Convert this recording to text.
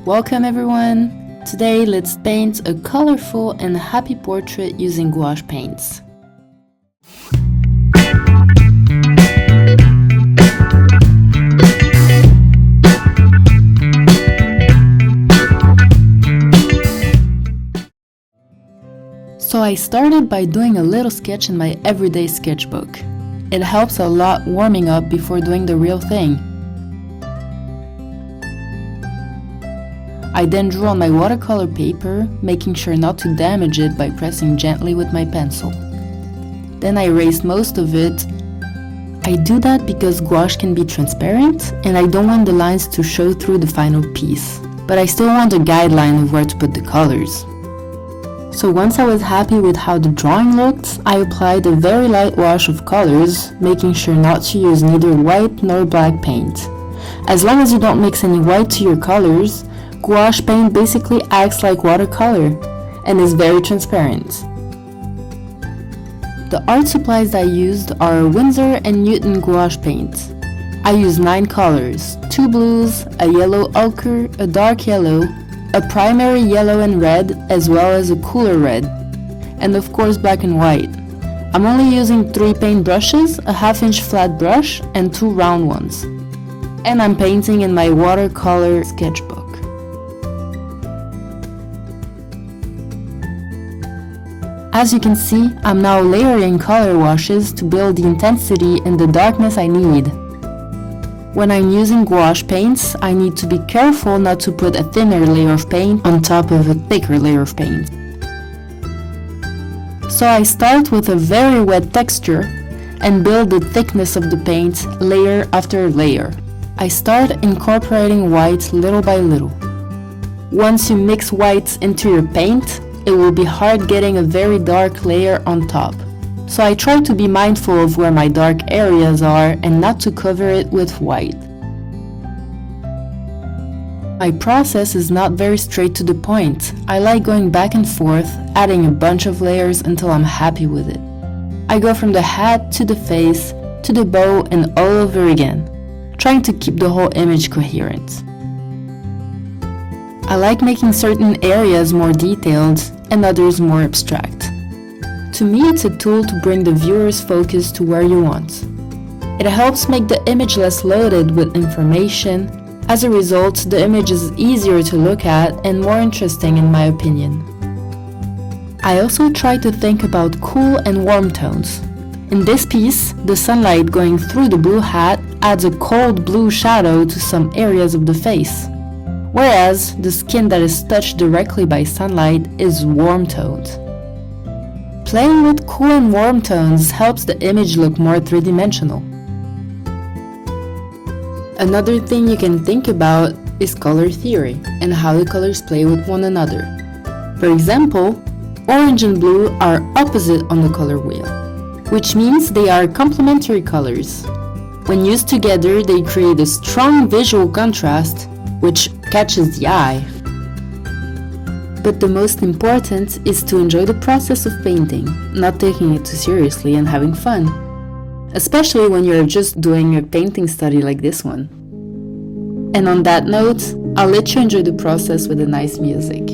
Welcome everyone! Today let's paint a colorful and happy portrait using gouache paints. So I started by doing a little sketch in my everyday sketchbook. It helps a lot warming up before doing the real thing. I then drew on my watercolor paper, making sure not to damage it by pressing gently with my pencil. Then I erased most of it. I do that because gouache can be transparent and I don't want the lines to show through the final piece, but I still want a guideline of where to put the colors. So once I was happy with how the drawing looked, I applied a very light wash of colors, making sure not to use neither white nor black paint. As long as you don't mix any white to your colors, gouache paint basically acts like watercolor and is very transparent. The art supplies I used are Winsor&Newton gouache paint. I used 9 colors, 2 blues, a yellow ochre, a dark yellow, a primary yellow and red, as well as a cooler red, and of course black and white. I'm only using 3 paint brushes, a 1/2-inch flat brush and 2 round ones. And I'm painting in my watercolor sketchbook. As you can see, I'm now layering color washes to build the intensity and the darkness I need. When I'm using gouache paints, I need to be careful not to put a thinner layer of paint on top of a thicker layer of paint. So I start with a very wet texture and build the thickness of the paint layer after layer. I start incorporating white little by little. Once you mix whites into your paint, it will be hard getting a very dark layer on top. So I try to be mindful of where my dark areas are and not to cover it with white. My process is not very straight to the point. I like going back and forth, adding a bunch of layers until I'm happy with it. I go from the hat to the face, to the bow and all over again, trying to keep the whole image coherent. I like making certain areas more detailed and others more abstract. To me, it's a tool to bring the viewer's focus to where you want. It helps make the image less loaded with information. As a result, the image is easier to look at and more interesting in my opinion. I also try to think about cool and warm tones. In this piece, the sunlight going through the blue hat adds a cold blue shadow to some areas of the face, whereas the skin that is touched directly by sunlight is warm-toned. Playing with cool and warm tones helps the image look more three-dimensional. Another thing you can think about is color theory and how the colors play with one another. For example, orange and blue are opposite on the color wheel, which means they are complementary colors. When used together, they create a strong visual contrast, which catches the eye. But the most important is to enjoy the process of painting, not taking it too seriously and having fun. Especially when you're just doing a painting study like this one. And on that note, I'll let you enjoy the process with a nice music.